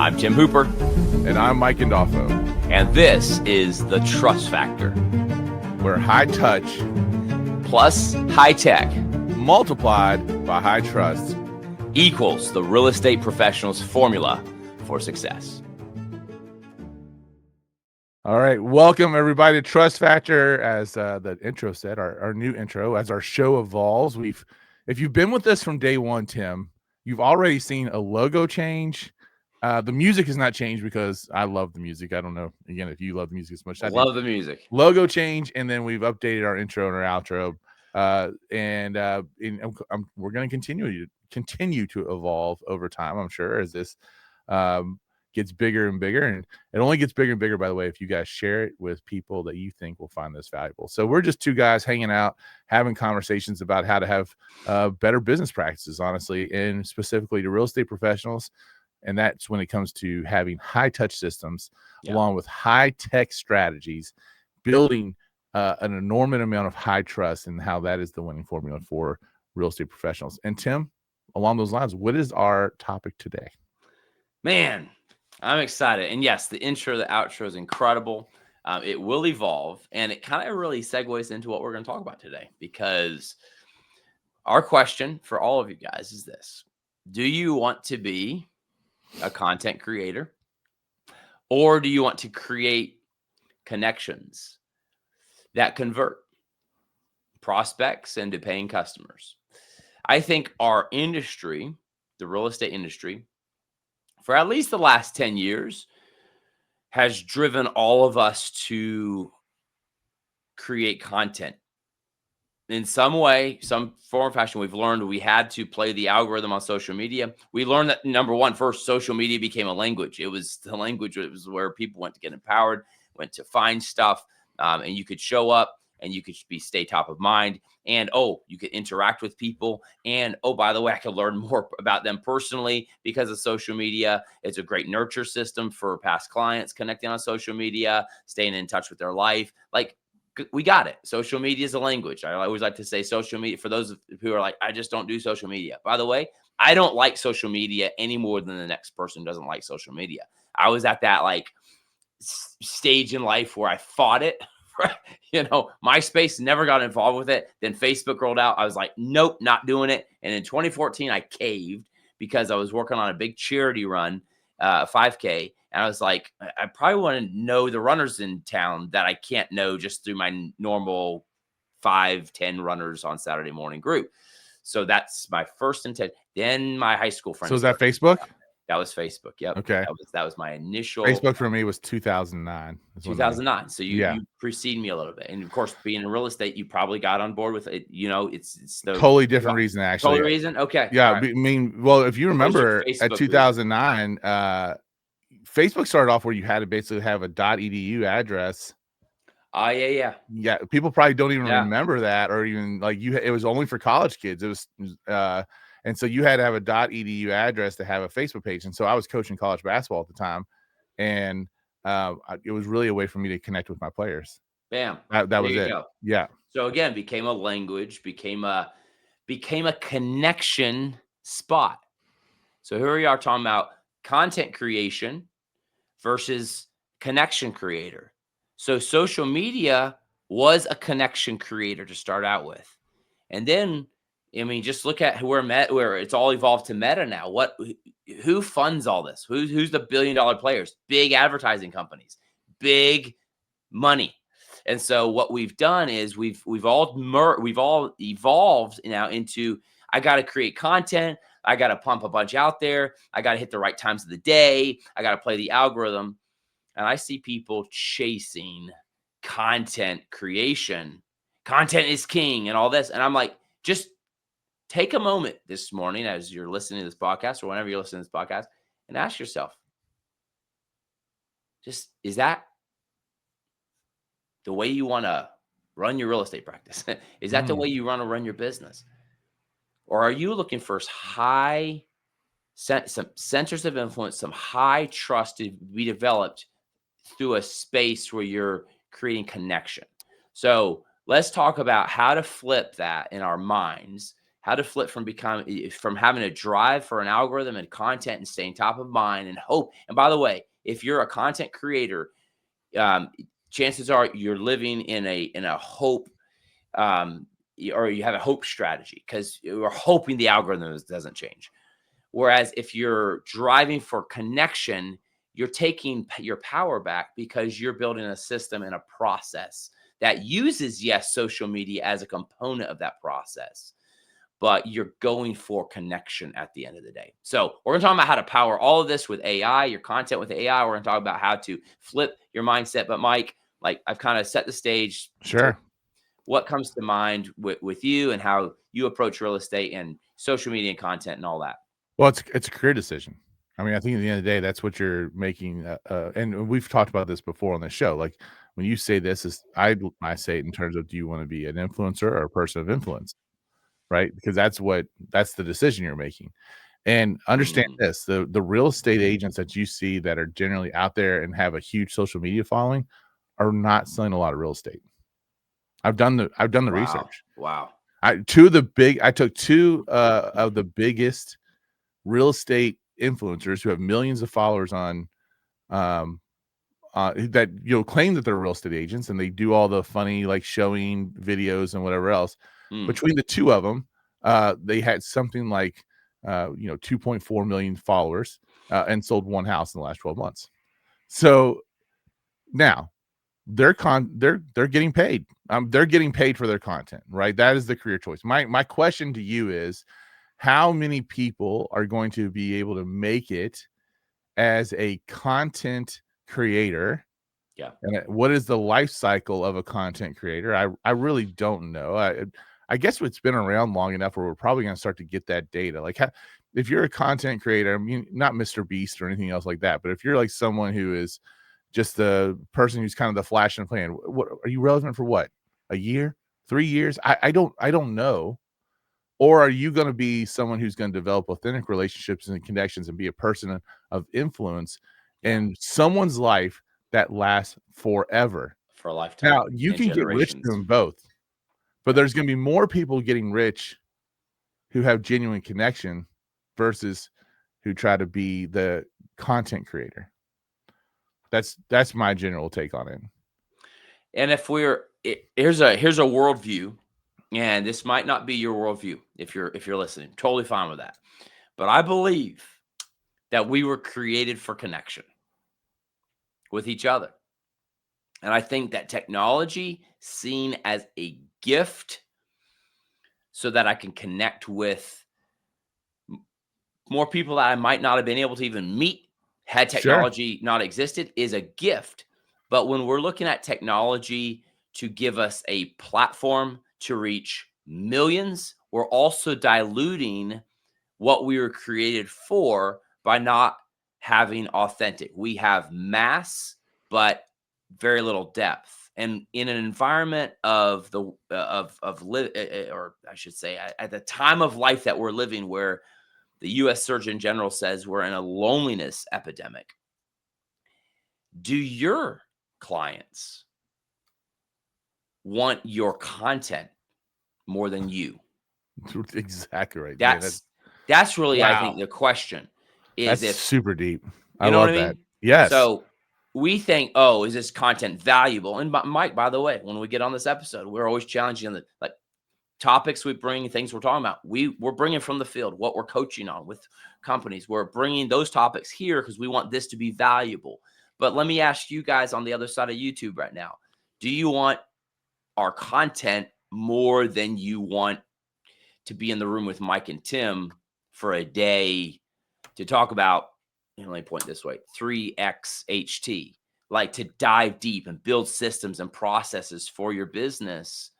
I'm Tim Hooper. And I'm Mike Gandolfo. And this is The Trust Factor, where high touch plus high tech multiplied by high trust equals the real estate professional's formula for success. All right. Welcome, everybody, to Trust Factor. As the intro said, our new intro, as our show evolves, if you've been with us from day one, Tim, you've already seen a logo change. The music has not changed because I love the music. I don't know, again, if you love the music as much as I love the music. Logo change, and then we've updated our intro and our outro. We're going to continue to evolve over time, I'm sure, as this gets bigger and bigger. And it only gets bigger and bigger, by the way, if you guys share it with people that you think will find this valuable. So we're just two guys hanging out, having conversations about how to have better business practices, honestly, and specifically to real estate professionals. And that's when it comes to having high touch systems, along with high tech strategies, building an enormous amount of high trust, and how that is the winning formula for real estate professionals. And Tim, along those lines, what is our topic today? Man, I'm excited. And yes, the intro, the outro is incredible. It will evolve, and it kind of really segues into what we're going to talk about today, because our question for all of you guys is this: do you want to be a content creator, or do you want to create connections that convert prospects into paying customers? I think our industry, the real estate industry, for at least the last 10 years, has driven all of us to create content. In some way, some form or fashion, we've learned we had to play the algorithm on social media. We learned that, number one, first, social media became a language. It was the language. It was where people went to get empowered, went to find stuff, and you could show up and you could stay top of mind. And, you could interact with people. And, by the way, I could learn more about them personally because of social media. It's a great nurture system for past clients connecting on social media, staying in touch with their life. Like, we got it. Social media is a language. I always like to say social media, for those who are like, I just don't do social media. By the way, I don't like social media any more than the next person doesn't like social media. I was at that stage in life where I fought it. MySpace, never got involved with it. Then Facebook rolled out. I was like, nope, not doing it. And in 2014, I caved because I was working on a big charity run, 5K. And I was like, I probably want to know the runners in town that I can't know just through my normal 5-10 runners on Saturday morning group. So that's my first intent. Then my high school friend. So is that Facebook? That was Facebook. Yep. Okay. That was my initial. Facebook for me was 2009. 2009. So you precede me a little bit. And of course, being in real estate, you probably got on board with it. It's the totally different reason, actually. Totally reason. Okay. Yeah. Right. I mean, well, if you remember at 2009, Facebook started off where you had to basically have a .edu address. Yeah. People probably don't even remember that, or even it was only for college kids. It was, and so you had to have a .edu address to have a Facebook page. And so I was coaching college basketball at the time, and it was really a way for me to connect with my players. Bam. That was it. Go. Yeah. So again, became a language, became a connection spot. So here we are talking about content creation versus connection creator. So social media was a connection creator to start out with. And then, just look at where it's all evolved to Meta now. Who funds all this? Who's the billion-dollar players? Big advertising companies, big money. And so what we've done is we've all evolved now into, I got to create content. I got to pump a bunch out there. I got to hit the right times of the day. I got to play the algorithm. And I see people chasing content creation. Content is king and all this. And I'm like, just take a moment this morning as you're listening to this podcast, or whenever you're listening to this podcast, and ask yourself, is that the way you want to run your real estate practice? Is that the way you want to run your business? Or are you looking for some centers of influence, some high trust to be developed through a space where you're creating connection? So let's talk about how to flip that in our minds, how to flip from having a drive for an algorithm and content and staying top of mind and hope. And by the way, if you're a content creator, chances are you're living in a hope, or you have a hope strategy because you're hoping the algorithm doesn't change. Whereas if you're driving for connection, you're taking your power back because you're building a system and a process that uses, yes, social media as a component of that process, but you're going for connection at the end of the day. So we're going to talk about how to power all of this with AI, your content with AI. We're going to talk about how to flip your mindset. But Mike, like I've kind of set the stage. Sure. What comes to mind with you and how you approach real estate and social media and content and all that? Well, it's a career decision. I mean, I think at the end of the day, that's what you're making. And we've talked about this before on the show. Like when you say this, is I say it in terms of, do you want to be an influencer or a person of influence, right? Because that's the decision you're making. And understand this: the real estate agents that you see that are generally out there and have a huge social media following are not selling a lot of real estate. I've done the research. Wow. I took two of the biggest real estate influencers who have millions of followers on that claim that they're real estate agents, and they do all the funny like showing videos and whatever else. Between the two of them, they had something like 2.4 million followers and sold one house in the last 12 months. So now they're getting paid. They're getting paid for their content, right? That is the career choice. My question to you is, how many people are going to be able to make it as a content creator? Yeah. And what is the life cycle of a content creator? I really don't know. I guess it's been around long enough where we're probably going to start to get that data. Like if you're a content creator, I mean, not Mr. Beast or anything else like that, but if you're like someone who is just the person who's kind of the flash and plan, what are you relevant for? What, a year, 3 years? I don't know. Or are you going to be someone who's going to develop authentic relationships and connections and be a person of influence in someone's life that lasts forever? For a lifetime. Now, you can get rich doing both, but there's going to be more people getting rich who have genuine connection versus who try to be the content creator. That's my general take on it. And if here's a worldview, and this might not be your worldview if you're listening, totally fine with that. But I believe that we were created for connection with each other. And I think that technology seen as a gift so that I can connect with more people that I might not have been able to even meet had technology not existed is a gift. But when we're looking at technology to give us a platform to reach millions, we're also diluting what we were created for by not having authentic. We have mass, but very little depth. And in an environment of or I should say, at the time of life that we're living, where the U.S. Surgeon General says we're in a loneliness epidemic, do your clients want your content more than you? Exactly right. That's really, wow. I think the question is, that's super deep. You know what I mean? Yes. So we think, oh, is this content valuable? And Mike, by the way, when we get on this episode, we're always challenging the topics we bring, things we're talking about. We're bringing from the field what we're coaching on with companies. We're bringing those topics here because we want this to be valuable. But let me ask you guys on the other side of YouTube right now, do you want our content more than you want to be in the room with Mike and Tim for a day to talk about, let me point this way, 3X HT, like to dive deep and build systems and processes for your business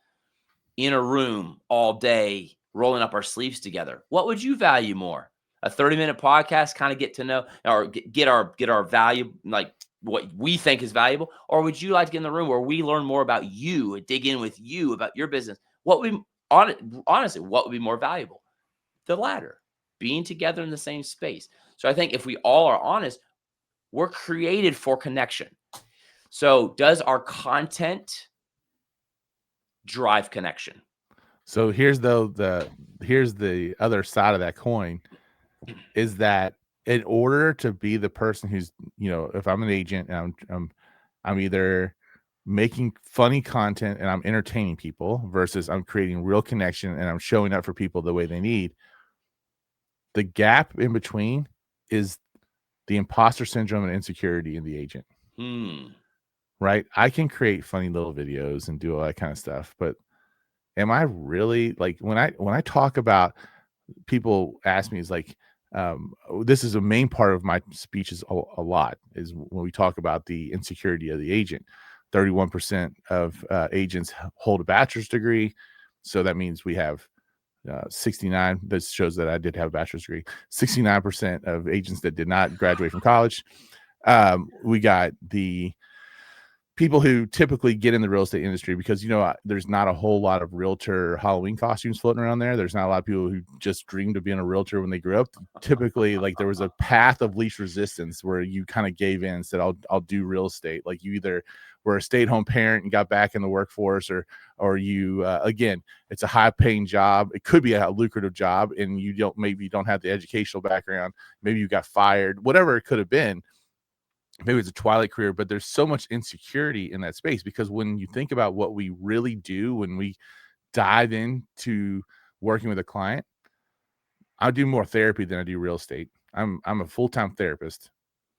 in a room all day, rolling up our sleeves together? What would you value more? A 30-minute podcast, kind of get to know or get our value, like what we think is valuable? Or would you like to get in the room where we learn more about you and dig in with you about your business? Honestly, what would be more valuable? The latter, being together in the same space. So I think if we all are honest, we're created for connection. So does our content drive connection? So here's the here's the other side of that coin, is that in order to be the person who's, if I'm an agent and I'm either making funny content and I'm entertaining people versus I'm creating real connection and I'm showing up for people the way they need, the gap in between is the imposter syndrome and insecurity in the agent. Right? I can create funny little videos and do all that kind of stuff, but am I really, like, when I talk about, people ask me, is like, this is a main part of my speeches a lot, is when we talk about the insecurity of the agent. 31% of agents hold a bachelor's degree, so that means we have 69. This shows that I did have a bachelor's degree. 69% of agents that did not graduate from college. We got the people who typically get in the real estate industry because, there's not a whole lot of realtor Halloween costumes floating around there. There's not a lot of people who just dreamed of being a realtor when they grew up. Typically, like, there was a path of least resistance where you kind of gave in and said, I'll do real estate. Like, you either were a stay-at-home parent and got back in the workforce, or you, again, it's a high-paying job. It could be a lucrative job, and maybe you don't have the educational background. Maybe you got fired, whatever it could have been. Maybe it's a twilight career, but there's so much insecurity in that space, because when you think about what we really do, when we dive into working with a client, I do more therapy than I do real estate. I'm a full-time therapist.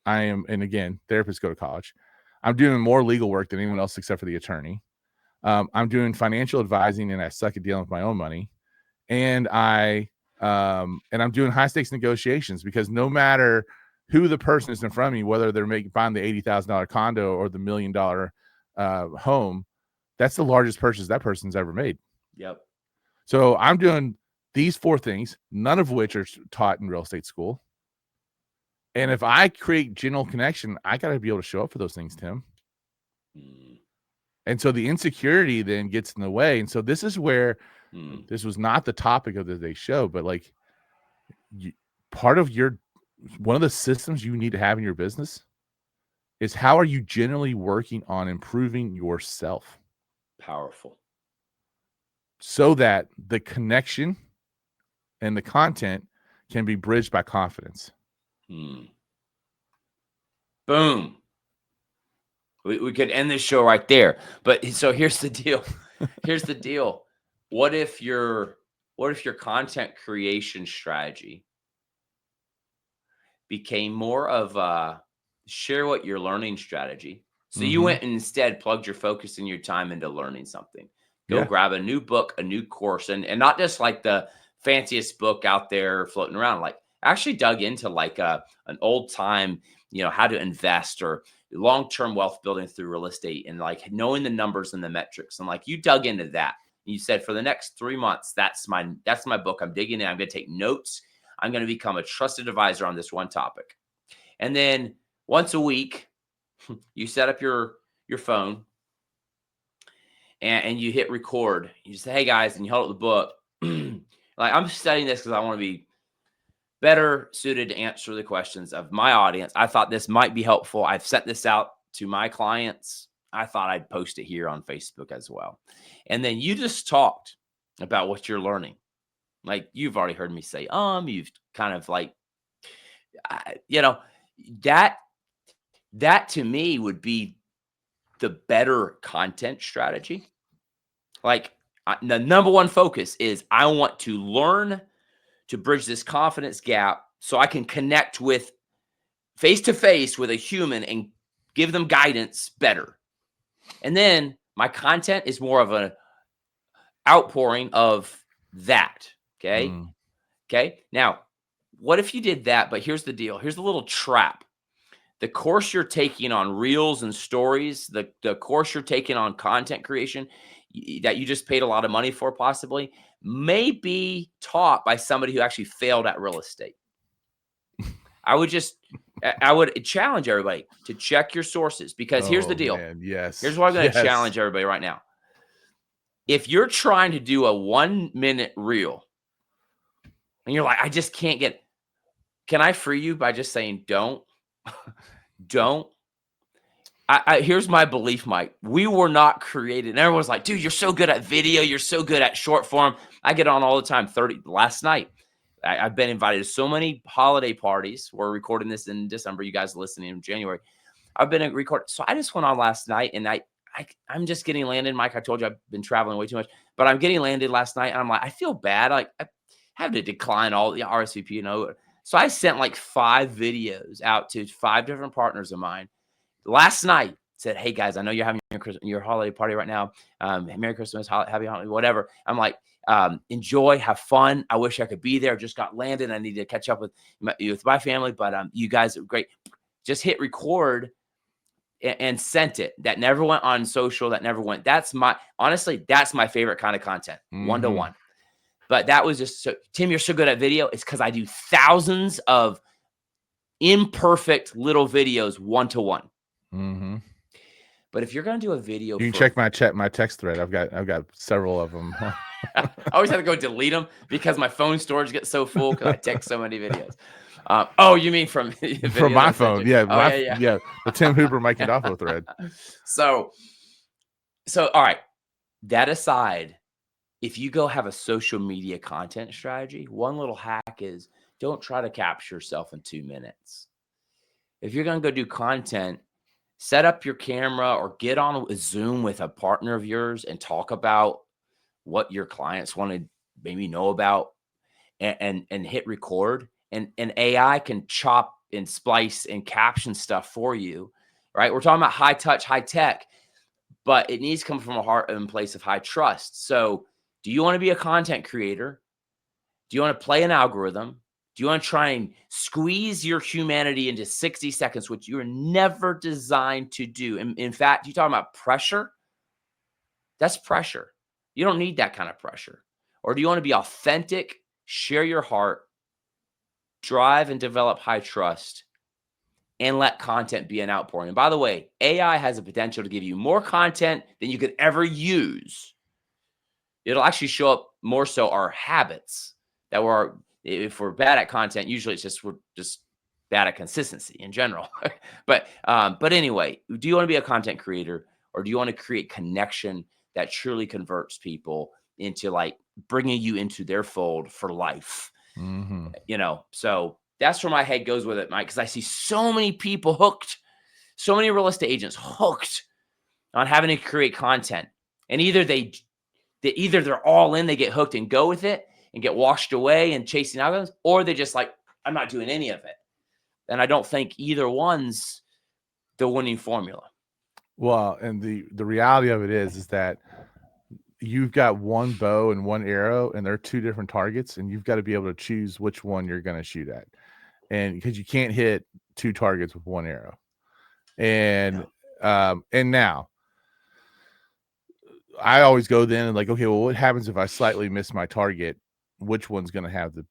And again, therapists go to college. I'm doing more legal work than anyone else except for the attorney. I'm doing financial advising, and I suck at dealing with my own money. And I'm doing high stakes negotiations, because no matter who the person is in front of me, whether they're buying the $80,000 condo or the $1 million home, that's the largest purchase that person's ever made. Yep. So I'm doing these 4 things, none of which are taught in real estate school. And if I create general connection, I got to be able to show up for those things, Tim. And so the insecurity then gets in the way. And so this is where this was not the topic of today's show, but like, one of the systems you need to have in your business is, how are you generally working on improving yourself? Powerful. So that the connection and the content can be bridged by confidence. Boom. We could end this show right there. But so here's the deal. What if your content creation strategy became more of a share what you're learning strategy? So you went and instead plugged your focus and your time into learning something. Go grab a new book, a new course, and not just like the fanciest book out there floating around. Like, actually dug into like an old time, how to invest or long-term wealth building through real estate, and like knowing the numbers and the metrics. And like, you dug into that. And you said, for the next 3 months, that's my book. I'm digging in. I'm going to take notes. I'm going to become a trusted advisor on this one topic. And then once a week, you set up your phone and you hit record. You say, hey guys, and you hold up the book. Like, I'm studying this because I want to be better suited to answer the questions of my audience. I thought this might be helpful. I've sent this out to my clients. I thought I'd post it here on Facebook as well. And then you just talked about what you're learning. Like, you've already heard me say, you've kind of like, that to me would be the better content strategy. Like, the number one focus is, I want to learn to bridge this confidence gap so I can connect with face-to-face with a human and give them guidance better. And then my content is more of an outpouring of that. Okay. Okay. Now, what if you did that? But here's the deal. Here's the little trap. The course you're taking on reels and stories, the course you're taking on content creation that you just paid a lot of money for, possibly, may be taught by somebody who actually failed at real estate. I would challenge everybody to check your sources, because here's the deal. Man, yes. Here's what I'm going to challenge everybody right now. If you're trying to do a 1-minute reel and you're like, I just can't can I free you by just saying, don't? Here's my belief, Mike. We were not created. And everyone's like, dude, you're so good at video. You're so good at short form. I get on all the time. Last night, I've been invited to so many holiday parties. We're recording this in December. You guys listening in January. I've been recording. So I just went on last night, and I'm just getting landed. Mike, I told you I've been traveling way too much, but I'm getting landed last night, and I'm like, I feel bad. Like I have to decline all the RSVP, So I sent like 5 videos out to 5 different partners of mine last night. Said, hey guys, I know you're having your holiday party right now. Merry Christmas, happy holiday, whatever. I'm like, enjoy, have fun. I wish I could be there. Just got landed. I need to catch up with my family, but you guys are great. Just hit record and sent it. That never went on social. That never went. Honestly, that's my favorite kind of content, one-to-one. But that was just so, Tim, you're so good at video. It's because I do thousands of imperfect little videos one-to-one. But if you're going to do a video, you can check my text thread. I've got several of them. I always have to go delete them because my phone storage gets so full because I text so many videos. Oh, you mean from my phone? Yeah, yeah. The Tim Hooper, Mike Gandolfo thread. So all right. That aside, if you go have a social media content strategy, one little hack is don't try to capture yourself in 2 minutes. If you're going to go do content, set up your camera or get on a Zoom with a partner of yours and talk about what your clients want to maybe know about and hit record. And AI can chop and splice and caption stuff for you, right? We're talking about high touch, high tech, but it needs to come from a heart and place of high trust. So do you want to be a content creator? Do you want to play an algorithm? Do you want to try and squeeze your humanity into 60 seconds, which you were never designed to do? In fact, you're talking about pressure. That's pressure. You don't need that kind of pressure. Or do you want to be authentic, share your heart, drive and develop high trust, and let content be an outpouring? And by the way, AI has the potential to give you more content than you could ever use. It'll actually show up more so our habits that if we're bad at content, usually we're just bad at consistency in general. But anyway, do you want to be a content creator, or do you want to create connection that truly converts people into like bringing you into their fold for life? So that's where my head goes with it, Mike, because I see so many people hooked, so many real estate agents hooked on having to create content, and either they're all in, they get hooked and go with it and get washed away and chasing algorithms, or they just like, I'm not doing any of it. And I don't think either one's the winning formula. Well, and the reality of it is that you've got one bow and one arrow, and they're 2 different targets, and you've got to be able to choose which one you're going to shoot at. And because you can't hit 2 targets with one arrow. And now I always go then and like, okay, well, what happens if I slightly miss my target? Which one's going to have the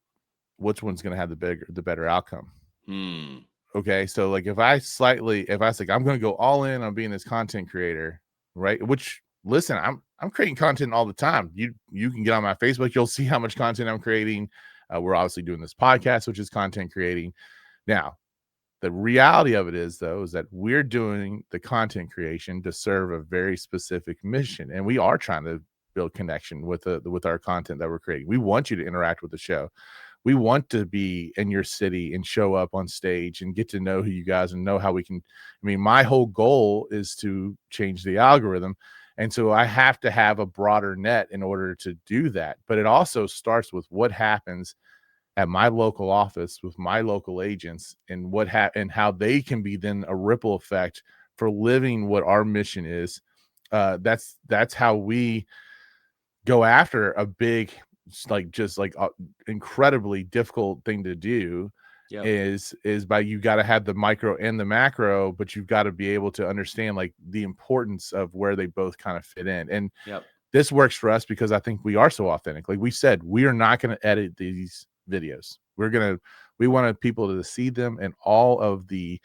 better outcome? Okay. So like if I say I'm going to go all in on being this content creator, right? Which, listen, I'm creating content all the time. You can get on my Facebook. You'll see how much content I'm creating. We're obviously doing this podcast, which is content creating. Now, the reality of it is, though, is that we're doing the content creation to serve a very specific mission, and we are trying to build connection with our content that we're creating. We want you to interact with the show. We want to be in your city and show up on stage and get to know who you guys and know how we can. I mean, my whole goal is to change the algorithm, and so I have to have a broader net in order to do that. But it also starts with what happens at my local office with my local agents, and and how they can be then a ripple effect for living what our mission is. That's how we go after a big, incredibly difficult thing to do. Yep. is by, you got to have the micro and the macro, but you've got to be able to understand like the importance of where they both kind of fit in. And this works for us because I think we are so authentic. Like we said, we are not going to edit these videos. We wanted people to see them and all of the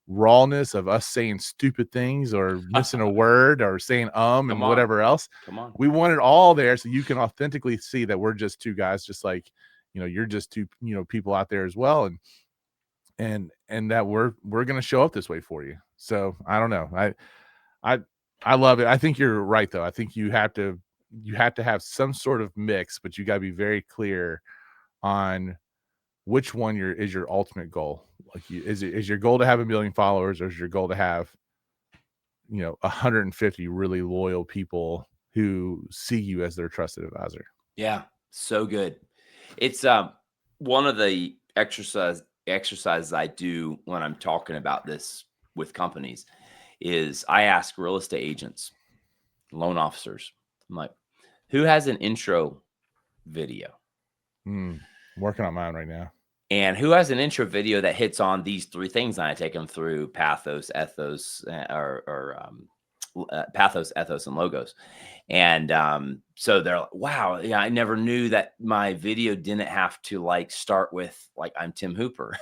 rawness of us saying stupid things or missing a word or saying and whatever else. We want it all there so you can authentically see that we're just 2 guys, just like, you're just 2, people out there as well. And that we're going to show up this way for you. So I don't know. I love it. I think you're right though. I think you have to you have to have some sort of mix, but you got to be very clear on which one is your ultimate goal. Like, is your goal to have 1 million followers, or is your goal to have 150 really loyal people who see you as their trusted advisor? Yeah, so good. It's one of the exercises I do when I'm talking about this with companies is I ask real estate agents, loan officers, I'm like, who has an intro video? I'm working on mine right now. And who has an intro video that hits on these 3 things? And I take them through pathos, ethos, pathos, ethos, and logos. And so they're like, wow, yeah, I never knew that my video didn't have to like start with like, I'm Tim Hooper.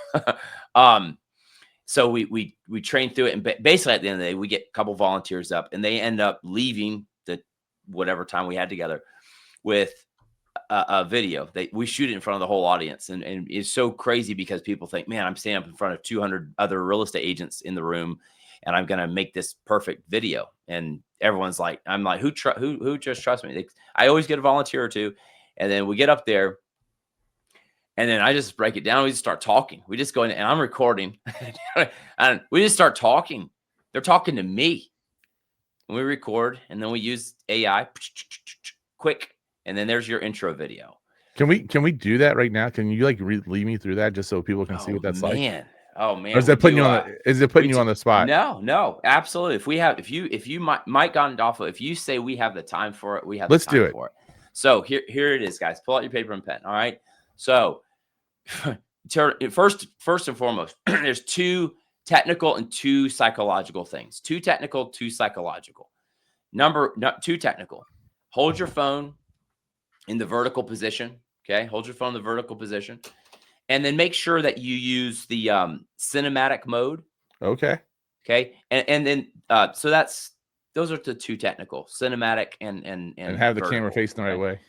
So we train through it. And basically at the end of the day, we get a couple volunteers up and they end up leaving the whatever time we had together with a video. We shoot it in front of the whole audience. And it's so crazy because people think, man, I'm standing up in front of 200 other real estate agents in the room and I'm going to make this perfect video. And everyone's like, I'm like, who just trusts me? I always get a volunteer or 2. And then we get up there and then I just break it down. We just start talking. We just go in and I'm recording and we just start talking. They're talking to me. And we record and then we use AI quick. And then there's your intro video. Can we do that right now? Can you like lead me through that just so people can see what that's like? Oh man. Or is that putting you on on the spot? No, absolutely. If you Mike Gandolfo, if you say we have the time for it, we have Let's the time do it. for it. So here it is, guys. Pull out your paper and pen. All right. So first and foremost, there's 2 technical and 2 psychological things. 2 technical, 2 psychological. 2 technical. Hold your phone in the vertical position. Okay. Hold your phone in the vertical position. And then make sure that you use the cinematic mode. Okay. Okay. And then so those are the 2 technical, cinematic and have the vertical, camera facing the right way.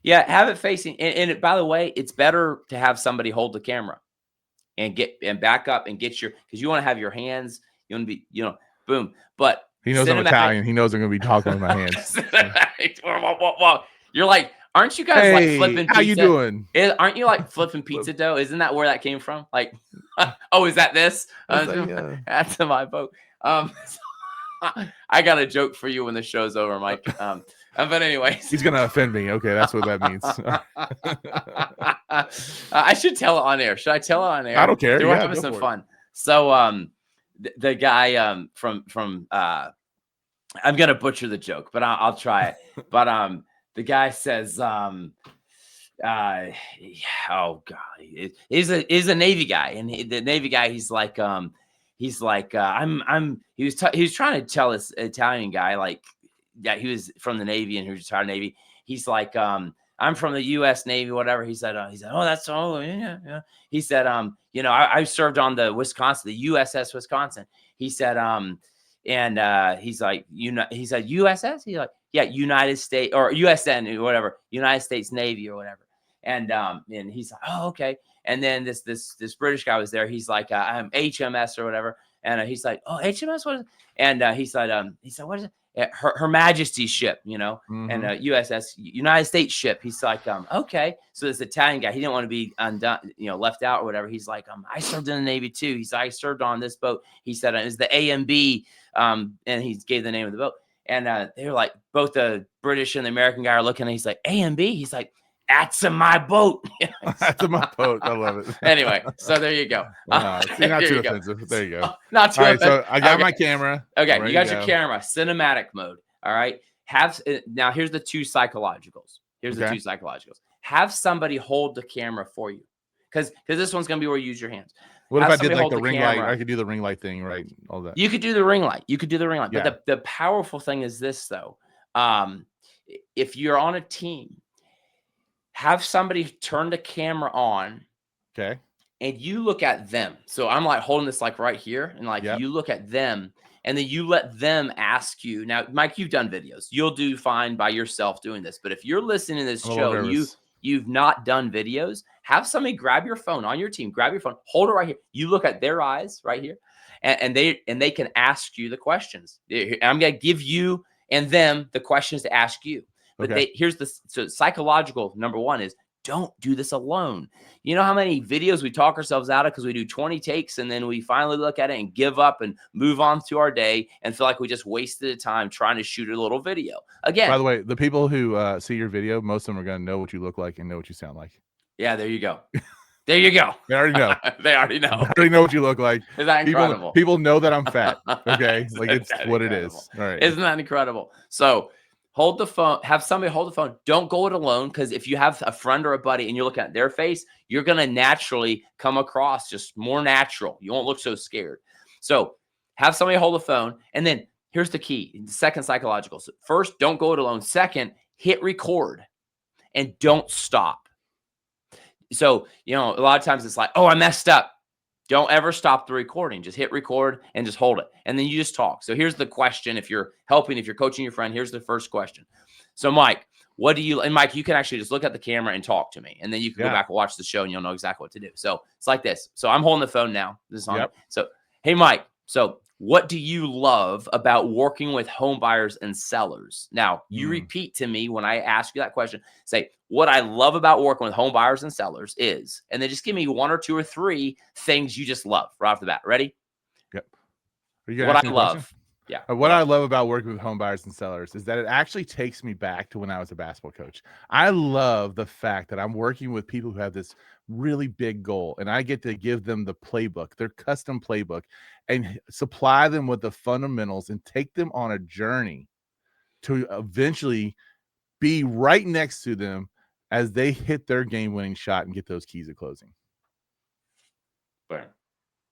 Yeah, have it facing. And by the way, it's better to have somebody hold the camera and back up and get because you want to have your hands. You want to be, boom. But he knows I'm Italian. He knows I'm going to be talking with my hands. You're like, aren't you guys like flipping pizza? How you doing? Aren't you like flipping pizza dough? Isn't that where that came from? Like, oh, is that this? That's my boat. I got a joke for you when the show's over, Mike. But anyways, he's gonna offend me. Okay, that's what that means. I should tell it on air. Should I tell it on air? I don't care. We're having some fun. So, the guy from I'm gonna butcher the joke, but I'll try it. But the guy says, oh god, he's a Navy guy, and the Navy guy, he's like he was trying to tell this Italian guy, like, yeah, he was from the Navy and he was retired Navy. He's like, I'm from the U.S. Navy, whatever. He said, oh, that's yeah. He said, I served on the Wisconsin, the USS Wisconsin. He said, and he's like, he said USS. He's like, yeah, United States or USN or whatever, United States Navy or whatever. And he's like, oh, okay. And then this British guy was there. He's like, I'm HMS or whatever. And he's like, oh, HMS, what is it? And he said, what is it? Her Majesty's ship, and USS United States ship. He's like, okay. So this Italian guy, he didn't want to be undone, left out or whatever. He's like, I served in the Navy too. He's like, I served on this boat. He said, it's the AMB. And he gave the name of the boat. And they were like, both the British and the American guy are looking. And he's like, AMB. He's like, that's my boat. That's my boat. I love it. Anyway, so there you go. Not too offensive. There you go. Not too offensive. So I got my camera. Okay, you got your camera, cinematic mode. All right. Now here's the 2 psychologicals. The 2 psychologicals. Have somebody hold the camera for you, because this one's gonna be where you use your hands. What if I did like the ring light? I could do the ring light thing, right? All that. You could do the ring light. Yeah. But the powerful thing is this, though. If you're on a team, have somebody turn the camera on. Okay. And you look at them. So I'm like holding this like right here, and like you look at them, and then you let them ask you. Now, Mike, you've done videos. You'll do fine by yourself doing this. But if you're listening to this show and you've not done videos, have somebody grab your phone on your team, grab your phone, hold it right here. You look at their eyes right here, and they can ask you the questions. I'm going to give you and them the questions to ask you. But Okay. here's the so psychological number one is don't do this alone. You know how many videos we talk ourselves out of because we do 20 takes and then we finally look at it and give up and move on to our day and feel like we just wasted time trying to shoot a little video. Again, By the way, the people who see your video, most of them are going to know what you look like and know what you sound like. yeah, there you go. There you go. They already know. They already know. They already know what you look like. Isn't that incredible? People know that I'm fat. Okay. Like it's what incredible? it is. All right. Isn't that incredible? So hold the phone, have somebody hold the phone. Don't go it alone because if you have a friend or a buddy and you're looking at their face, you're going to naturally come across just more natural. You won't look so scared. So have somebody hold the phone. And then here's the key. Second, psychological. So first, don't go it alone. Second, hit record and don't stop. So, you know, a lot of times it's like, oh, I messed up. Don't ever stop the recording. Just hit record and just hold it. And then you just talk. So here's the question. If you're coaching your friend, here's the first question. So Mike, and Mike, you can actually just look at the camera and talk to me. And then you can go back and watch the show and you'll know exactly what to do. So it's like this. So I'm holding the phone now. This is on. Yep. So, hey, Mike. So what do you love about working with home buyers and sellers? Now you repeat to me when I ask you that question, say, what I love about working with home buyers and sellers is, and then just give me one or two or three things you just love right off the bat. Ready? Yep. What I love. Yeah. What I love about working with home buyers and sellers is that it actually takes me back to when I was a basketball coach. I love the fact that I'm working with people who have this really big goal and I get to give them the playbook, their custom playbook, and supply them with the fundamentals and take them on a journey to eventually be right next to them as they hit their game-winning shot and get those keys at closing. Boom.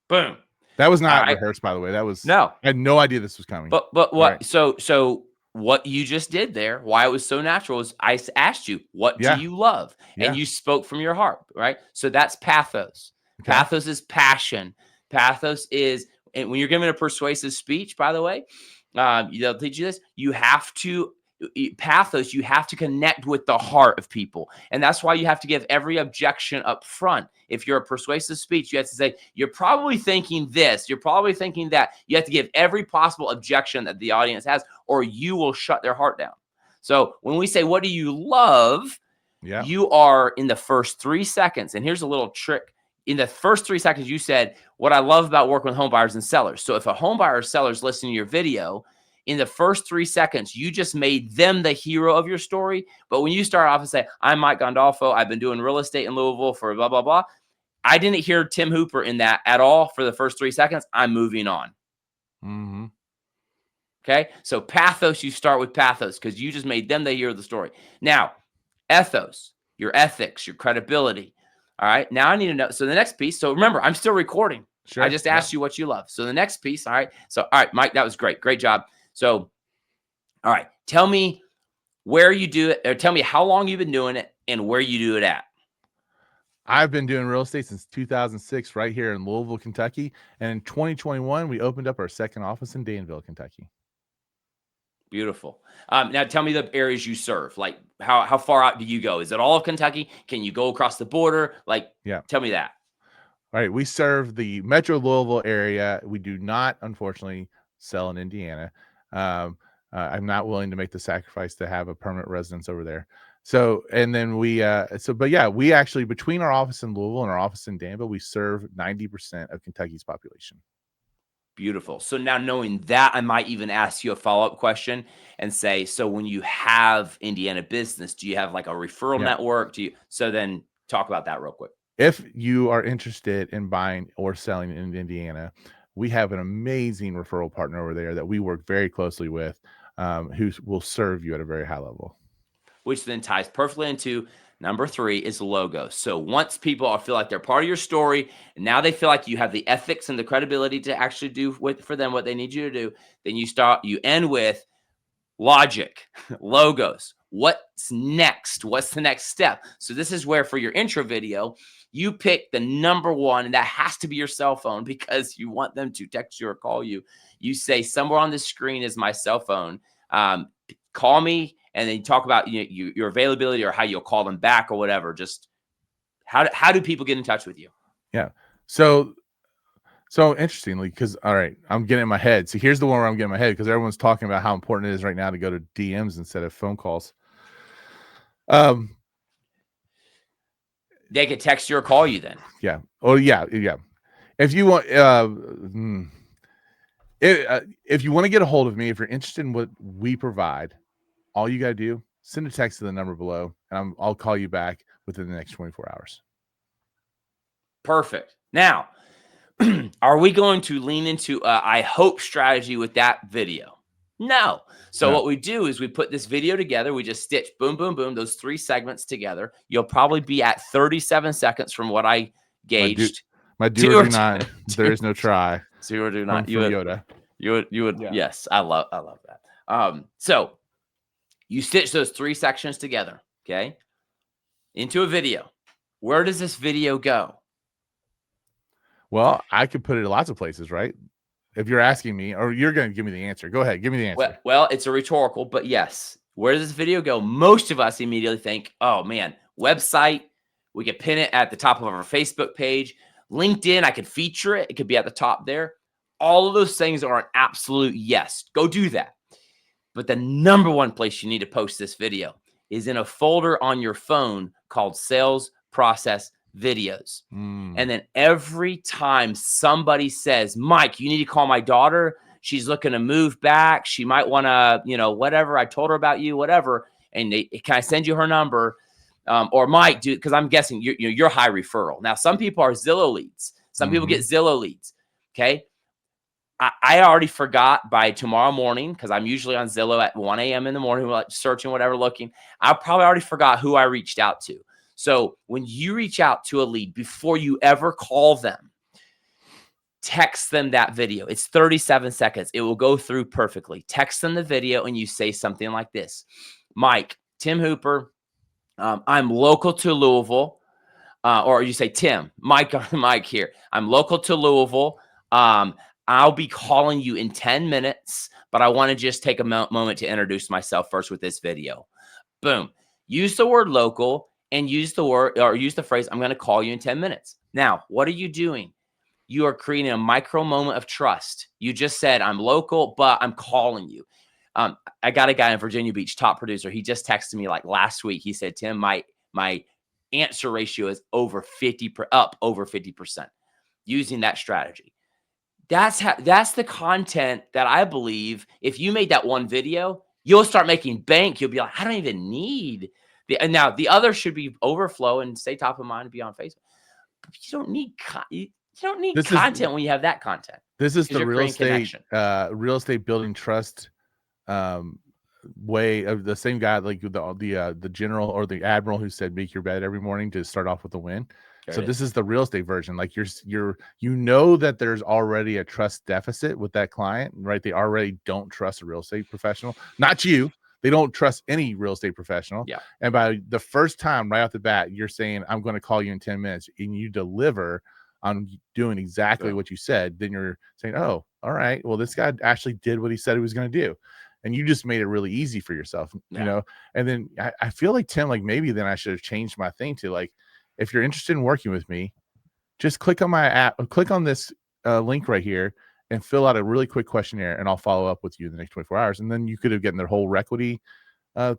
Boom. That was not rehearsed, by the way. That was I had no idea this was coming. But what? Right. So what you just did there, why it was so natural, is I asked you, what do you love? And you spoke from your heart, right? So that's pathos. Okay. Pathos is passion. Pathos is, and when you're giving a persuasive speech, by the way, they'll teach you this. You have to. Pathos, you have to connect with the heart of people. And that's why you have to give every objection up front. If you're a persuasive speech, you have to say, you're probably thinking this, you're probably thinking that. You have to give every possible objection that the audience has, or you will shut their heart down. So when we say, what do you love? You are in the first 3 seconds. And here's a little trick. In the first 3 seconds, you said, what I love about working with home buyers and sellers. So if a home buyer or seller is listening to your video, in the first 3 seconds, you just made them the hero of your story. But when you start off and say, I'm Mike Gandolfo, I've been doing real estate in Louisville for blah, blah, blah. I didn't hear Tim Hooper in that at all for the first 3 seconds. I'm moving on. Mm-hmm. Okay. So pathos, you start with pathos because you just made them the hero of the story. Now, ethos, your ethics, your credibility. All right. Now I need to know. So the next piece. So remember, I'm still recording. Sure. I just asked you what you love. So the next piece. All right. So, all right, Mike, that was great. Great job. So, all right, tell me where you do it, or tell me how long you've been doing it and where you do it at. I've been doing real estate since 2006 right here in Louisville, Kentucky. And in 2021, we opened up our second office in Danville, Kentucky. Beautiful. Now tell me the areas you serve. Like how far out do you go? Is it all of Kentucky? Can you go across the border? Tell me that. All right. We serve the Metro Louisville area. We do not, unfortunately, sell in Indiana. I'm not willing to make the sacrifice to have a permanent residence over there. So, and then we actually, between our office in Louisville and our office in Danville, we serve 90% of Kentucky's population. Beautiful. So now knowing that, I might even ask you a follow-up question and say, so when you have Indiana business, do you have like a referral network? So then talk about that real quick. If you are interested in buying or selling in Indiana, we have an amazing referral partner over there that we work very closely with, who will serve you at a very high level. Which then ties perfectly into number 3 is logo. So once people feel like they're part of your story, and now they feel like you have the ethics and the credibility to actually do for them what they need you to do, then you end with logic, logos. What's next? What's the next step? So this is where for your intro video, you pick the number 1, and that has to be your cell phone because you want them to text you or call you. You say somewhere on the screen is my cell phone. Call me, and then you talk about your availability or how you'll call them back or whatever. Just how do people get in touch with you? Yeah. So interestingly, because all right, I'm getting in my head. So here's the one where I'm getting in my head because everyone's talking about how important it is right now to go to DMs instead of phone calls. They could text you or call you then. Yeah. Oh yeah. Yeah. If you want, if you want to get a hold of me, if you're interested in what we provide, all you got to do, send a text to the number below, and I'll call you back within the next 24 hours. Perfect. Now, are we going to lean into I hope strategy with that video? No. So what we do is we put this video together. We just stitch boom, boom, boom, those 3 segments together. You'll probably be at 37 seconds from what I gauged. My do or do not. There is no try. Do or do not. From Yoda. You would. Yeah. Yes, I love that. So you stitch those 3 sections together, okay, into a video. Where does this video go? Well, I could put it in lots of places, right? If you're asking me, or you're going to give me the answer, go ahead, give me the answer. Well, it's a rhetorical, but yes. Where does this video go? Most of us immediately think, oh man, website. We could pin it at the top of our Facebook page. LinkedIn, I could feature it. It could be at the top there. All of those things are an absolute yes. Go do that. But the number one place you need to post this video is in a folder on your phone called Sales Process Videos. And then every time somebody says, Mike, you need to call my daughter. She's looking to move back. She might want to, whatever. I told her about you, whatever. And can I send you her number? Or Mike, dude, because I'm guessing you're high referral. Now, some people are Zillow leads. Some people get Zillow leads. Okay. I already forgot by tomorrow morning, because I'm usually on Zillow at 1 a.m. in the morning, like searching, whatever, looking. I probably already forgot who I reached out to. So when you reach out to a lead, before you ever call them, text them that video. It's 37 seconds. It will go through perfectly. Text them the video and you say something like this. Mike, Tim Hooper, I'm local to Louisville. Or you say, Tim, Mike here. I'm local to Louisville. I'll be calling you in 10 minutes, but I want to just take a moment to introduce myself first with this video. Boom. Use the word local and use the phrase, I'm going to call you in 10 minutes. Now, what are you doing? You are creating a micro moment of trust. You just said, I'm local, but I'm calling you. I got a guy in Virginia Beach, top producer. He just texted me like last week. He said, Tim, my answer ratio is over 50%, using that strategy. That's the content that I believe if you made that one video, you'll start making bank. You'll be like, I don't even need and now the other should be overflow and stay top of mind and be on Facebook. But you don't need content when you have that content. This is the real estate building trust way of the same guy, like the general or the admiral who said make your bed every morning to start off with a win. So this is the real estate version. Like that there's already a trust deficit with that client, right? They already don't trust a real estate professional. Not you. They don't trust any real estate professional. Yeah. And by the first time right off the bat, you're saying, I'm going to call you in 10 minutes and you deliver on doing exactly what you said. Then you're saying, oh, all right, well, this guy actually did what he said he was going to do. And you just made it really easy for yourself, And then I feel like, Tim, like maybe then I should have changed my thing to like, if you're interested in working with me, just click on my app, click on this link right here and fill out a really quick questionnaire, and I'll follow up with you in the next 24 hours. And then you could have gotten their whole ReQuity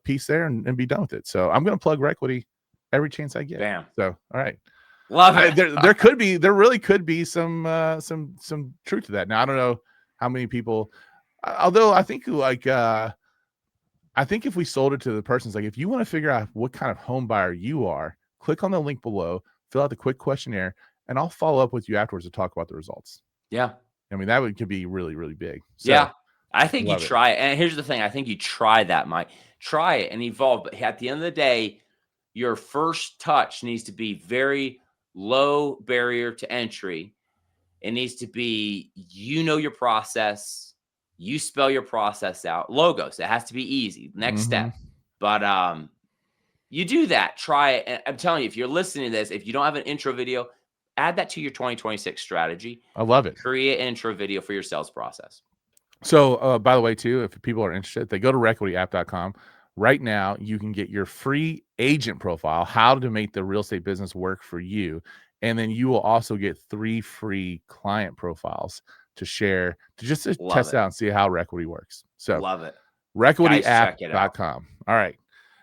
piece there and be done with it. So I'm going to plug ReQuity every chance I get. Bam. So, all right. Love it. There really could be some truth to that. Now, I don't know how many people, although I think if we sold it to the person's like, if you want to figure out what kind of home buyer you are, click on the link below, fill out the quick questionnaire, and I'll follow up with you afterwards to talk about the results. Yeah. I mean, that could be really, really big. So, yeah. I think you try it. And here's the thing. I think you try that, Mike. Try it and evolve. But at the end of the day, your first touch needs to be very low barrier to entry. It needs to be, your process. You spell your process out. Logos. It has to be easy. Next step. But you do that. Try it. And I'm telling you, if you're listening to this, if you don't have an intro video, add that to your 2026 strategy. I love it. Create an intro video for your sales process. So, by the way, too, if people are interested, they go to ReQuityApp.com. Right now, you can get your free agent profile, how to make the real estate business work for you. And then you will also get 3 free client profiles to share, to test out and see how ReQuity works. So, love it. ReQuityApp.com. All right.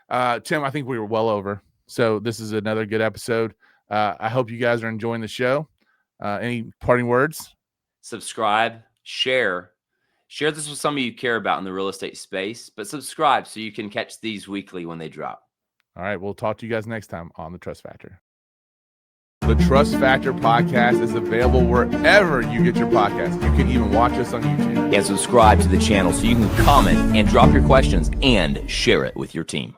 Tim, I think we were well over. So this is another good episode. I hope you guys are enjoying the show. Any parting words? Subscribe, share this with somebody you care about in the real estate space, but subscribe so you can catch these weekly when they drop. All right. We'll talk to you guys next time on The Trust Factor. The Trust Factor podcast is available wherever you get your podcast. You can even watch us on YouTube. And subscribe to the channel so you can comment and drop your questions and share it with your team.